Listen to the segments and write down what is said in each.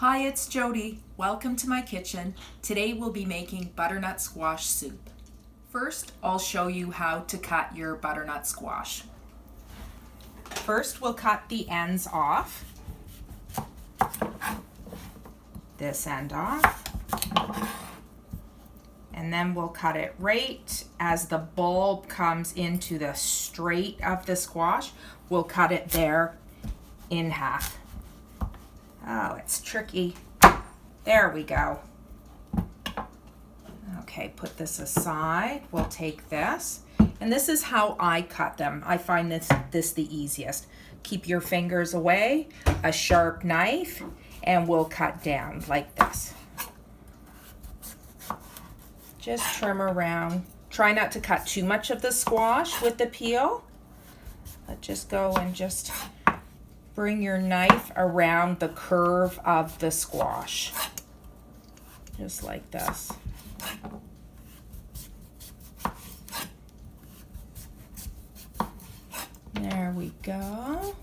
Hi, it's Jodi. Welcome to my kitchen. Today we'll be making butternut squash soup. First, I'll show you how to cut your butternut squash. First, we'll cut the ends off. This end off. And then we'll cut it right as the bulb comes into the straight of the squash. We'll cut it there in half. Oh, it's tricky. There we go. Okay, put this aside. We'll take this. And this is how I cut them. I find this the easiest. Keep your fingers away, a sharp knife, and we'll cut down like this. Just trim around. Try not to cut too much of the squash with the peel. But just go and just bring your knife around the curve of the squash. Just like this. There we go.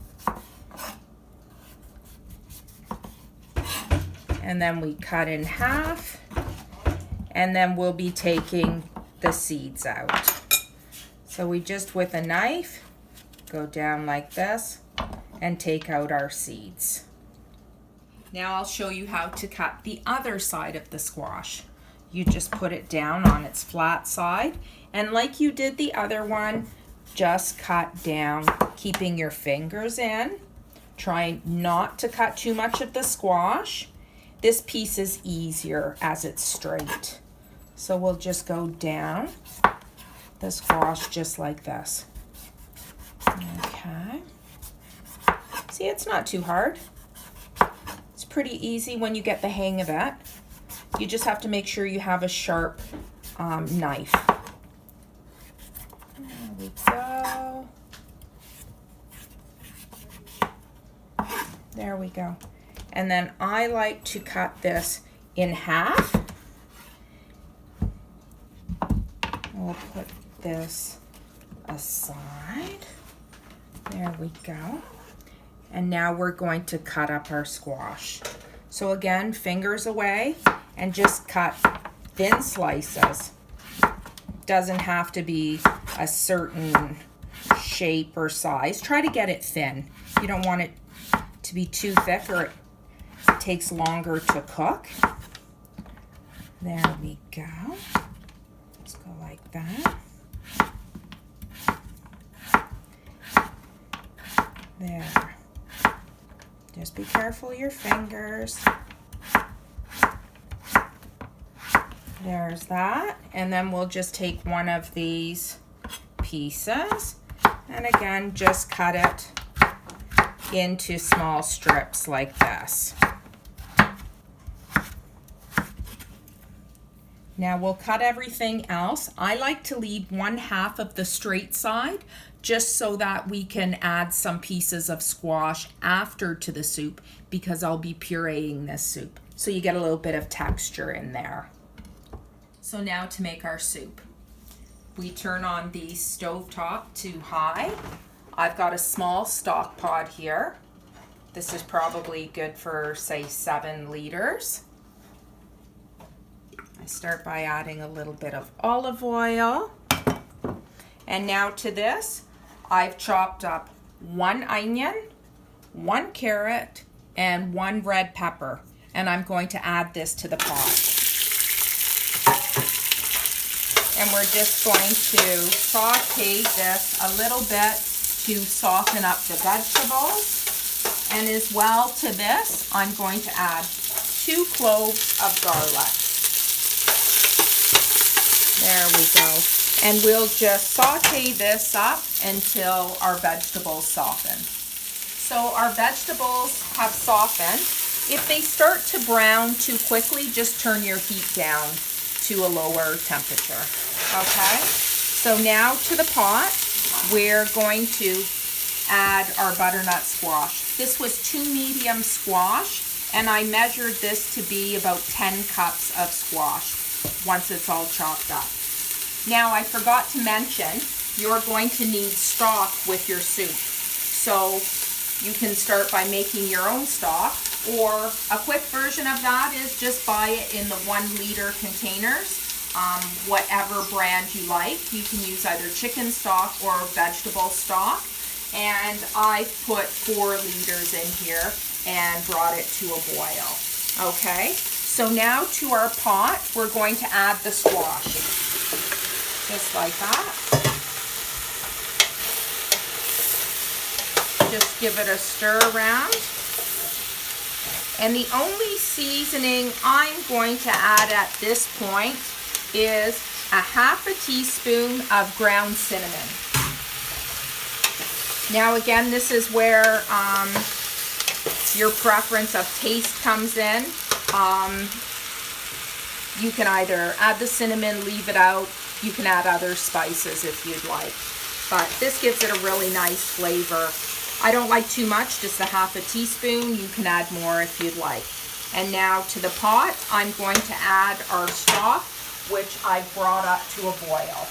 And then we cut in half. And then we'll be taking the seeds out. So we just, with a knife, go down like this and take out our seeds. Now I'll show you how to cut the other side of the squash. You just put it down on its flat side, and like you did the other one, just cut down, keeping your fingers in. Try not to cut too much of the squash. This piece is easier as it's straight. So we'll just go down the squash just like this. Okay. See, it's not too hard. It's pretty easy when you get the hang of it. You just have to make sure you have a sharp knife. There we go. There we go. And then I like to cut this in half. We'll put this aside. There we go. And now we're going to cut up our squash. So again, fingers away and just cut thin slices. Doesn't have to be a certain shape or size. Try to get it thin. You don't want it to be too thick or it takes longer to cook. There we go. Let's go like that. There. Just be careful of your fingers. There's that. And then we'll just take one of these pieces and again just cut it into small strips like this. Now we'll cut everything else. I like to leave one half of the straight side just so that we can add some pieces of squash after to the soup because I'll be pureeing this soup. So you get a little bit of texture in there. So now to make our soup. We turn on the stovetop to high. I've got a small stock pot here. This is probably good for, say, 7 liters. I start by adding a little bit of olive oil. And now to this, I've chopped up 1 onion, 1 carrot, and 1 red pepper. And I'm going to add this to the pot. And we're just going to saute this a little bit to soften up the vegetables. And as well to this, I'm going to add 2 cloves of garlic. There we go. And we'll just saute this up until our vegetables soften. So our vegetables have softened. If they start to brown too quickly, just turn your heat down to a lower temperature. Okay? So now to the pot, we're going to add our butternut squash. This was 2 medium squash, and I measured this to be about 10 cups of squash once it's all chopped up. Now, I forgot to mention, you're going to need stock with your soup. So you can start by making your own stock. Or a quick version of that is just buy it in the 1 liter containers. Whatever brand you like. You can use either chicken stock or vegetable stock. And I put 4 liters in here and brought it to a boil. Okay, so now to our pot, we're going to add the squash. Just like that. Just give it a stir around. And the only seasoning I'm going to add at this point is a half a teaspoon of ground cinnamon. Now again, this is where your preference of taste comes in. You can either add the cinnamon, leave it out. You can add other spices if you'd like. But this gives it a really nice flavor. I don't like too much, just a half a teaspoon. You can add more if you'd like. And now to the pot, I'm going to add our stock, which I brought up to a boil.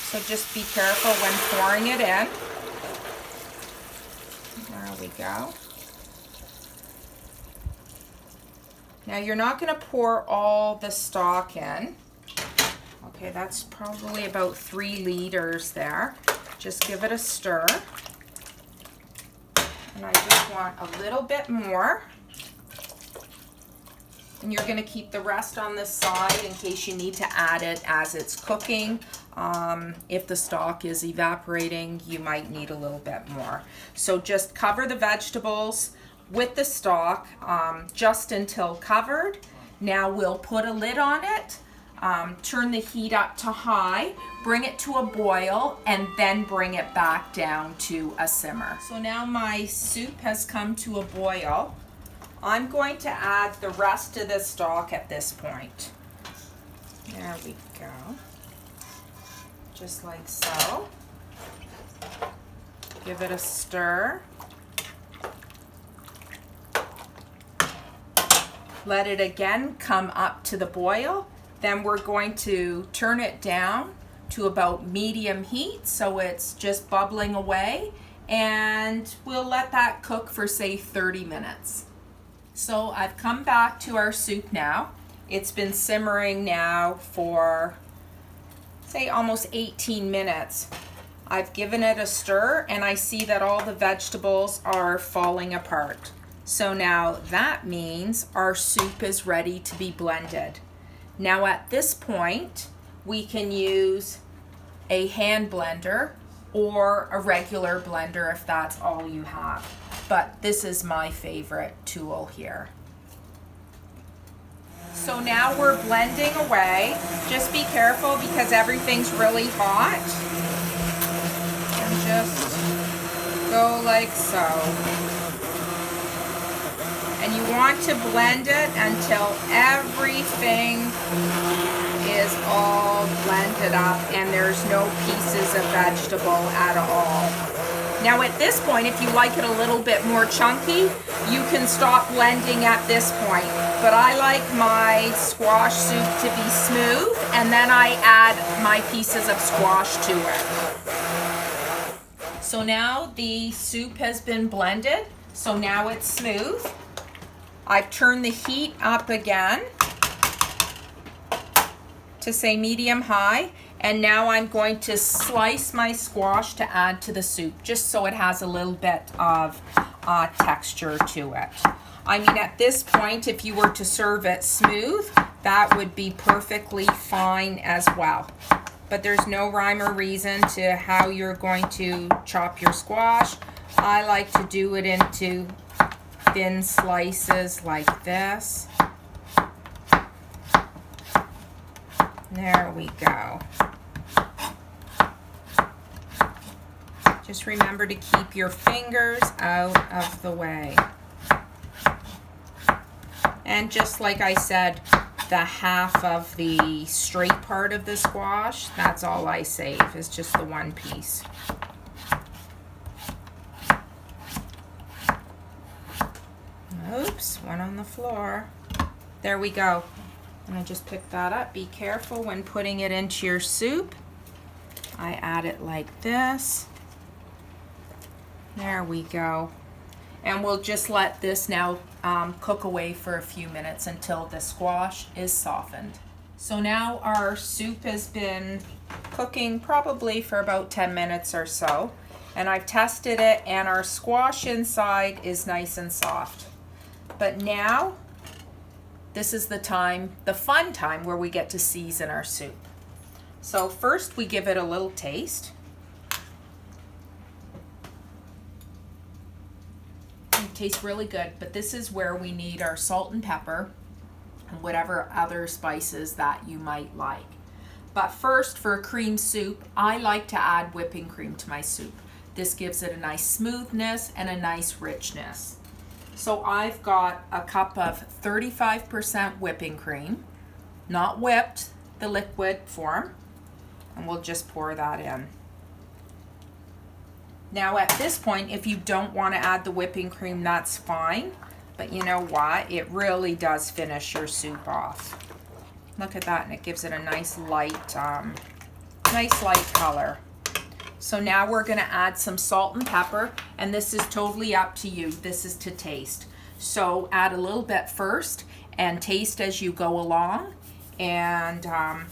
So just be careful when pouring it in. There we go. Now you're not going to pour all the stock in. Okay, that's probably about 3 liters there. Just give it a stir. And I just want a little bit more. And you're going to keep the rest on the side in case you need to add it as it's cooking. If the stock is evaporating, you might need a little bit more. So just cover the vegetables with the stock just until covered. Now we'll put a lid on it, turn the heat up to high, bring it to a boil, and then bring it back down to a simmer. So now my soup has come to a boil. I'm going to add the rest of the stock at this point. There we go. Just like so. Give it a stir. Let it again come up to the boil. Then we're going to turn it down to about medium heat so it's just bubbling away, and we'll let that cook for say 30 minutes. So I've come back to our soup now. It's been simmering now for say almost 18 minutes. I've given it a stir and I see that all the vegetables are falling apart. So now that means our soup is ready to be blended. Now at this point, we can use a hand blender or a regular blender if that's all you have. But this is my favorite tool here. So now we're blending away. Just be careful because everything's really hot. And just go like so. And you want to blend it until everything is all blended up and there's no pieces of vegetable at all. Now at this point, if you like it a little bit more chunky, you can stop blending at this point. But I like my squash soup to be smooth, and then I add my pieces of squash to it. So now the soup has been blended, so now it's smooth. I've turned the heat up again to say medium high, and now I'm going to slice my squash to add to the soup just so it has a little bit of texture to it. I mean, at this point, if you were to serve it smooth, that would be perfectly fine as well. But there's no rhyme or reason to how you're going to chop your squash. I like to do it into thin slices like this. There we go. Just remember to keep your fingers out of the way. And just like I said, the half of the straight part of the squash, that's all I save, is just the one piece. Oops, one on the floor. There we go. And I just picked that up. Be careful when putting it into your soup. I add it like this. There we go. And we'll just let this now cook away for a few minutes until the squash is softened. So now our soup has been cooking probably for about 10 minutes or so. And I've tested it, and our squash inside is nice and soft. But now, this is the time, the fun time, where we get to season our soup. So first we give it a little taste. It tastes really good, but this is where we need our salt and pepper and whatever other spices that you might like. But first, for a cream soup, I like to add whipping cream to my soup. This gives it a nice smoothness and a nice richness. So I've got a cup of 35% whipping cream, not whipped, the liquid form, and we'll just pour that in. Now at this point, if you don't want to add the whipping cream, that's fine. But you know what? It really does finish your soup off. Look at that, and it gives it a nice light color. So now we're going to add some salt and pepper, and this is totally up to you. This is to taste. So add a little bit first and taste as you go along, and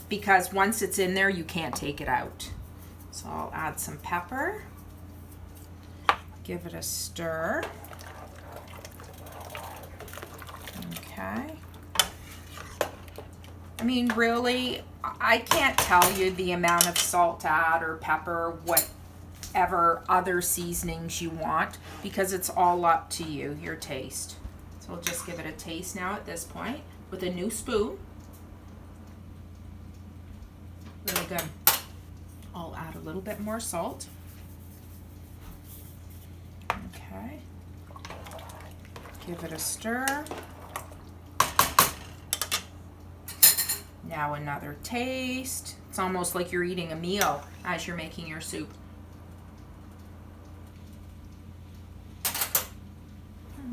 because once it's in there, you can't take it out. So I'll add some pepper. Give it a stir. Okay. I mean, really, I can't tell you the amount of salt to add or pepper, whatever other seasonings you want, because it's all up to you, your taste. So we'll just give it a taste now at this point with a new spoon. Really good. I'll add a little bit more salt. Okay. Give it a stir. Now another taste. It's almost like you're eating a meal as you're making your soup.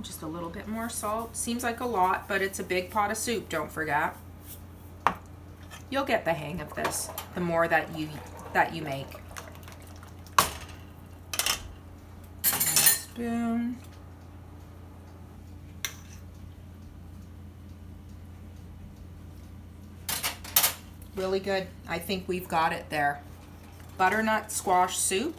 Just a little bit more salt. Seems like a lot, but it's a big pot of soup, don't forget. You'll get the hang of this the more that you make. A spoon. Really good. I think we've got it there. Butternut squash soup.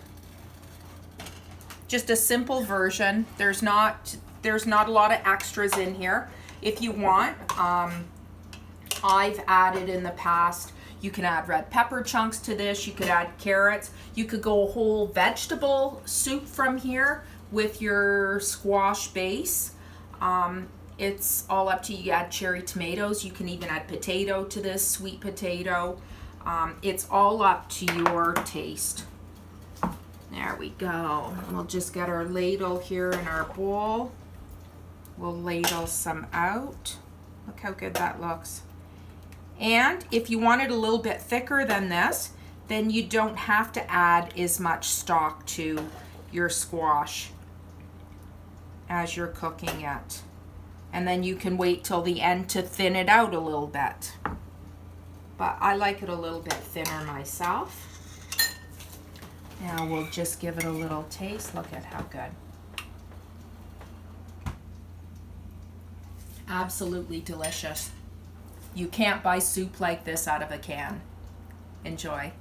Just a simple version. There's not a lot of extras in here. If you want, I've added in the past, you can add red pepper chunks to this. You could add carrots. You could go a whole vegetable soup from here with your squash base. It's all up to you. You add cherry tomatoes. You can even add potato to this, sweet potato. It's all up to your taste. There we go. And we'll just get our ladle here in our bowl. We'll ladle some out. Look how good that looks. And if you want it a little bit thicker than this, then you don't have to add as much stock to your squash as you're cooking it. And then you can wait till the end to thin it out a little bit. But I like it a little bit thinner myself. Now we'll just give it a little taste. Look at how good. Absolutely delicious. You can't buy soup like this out of a can. Enjoy.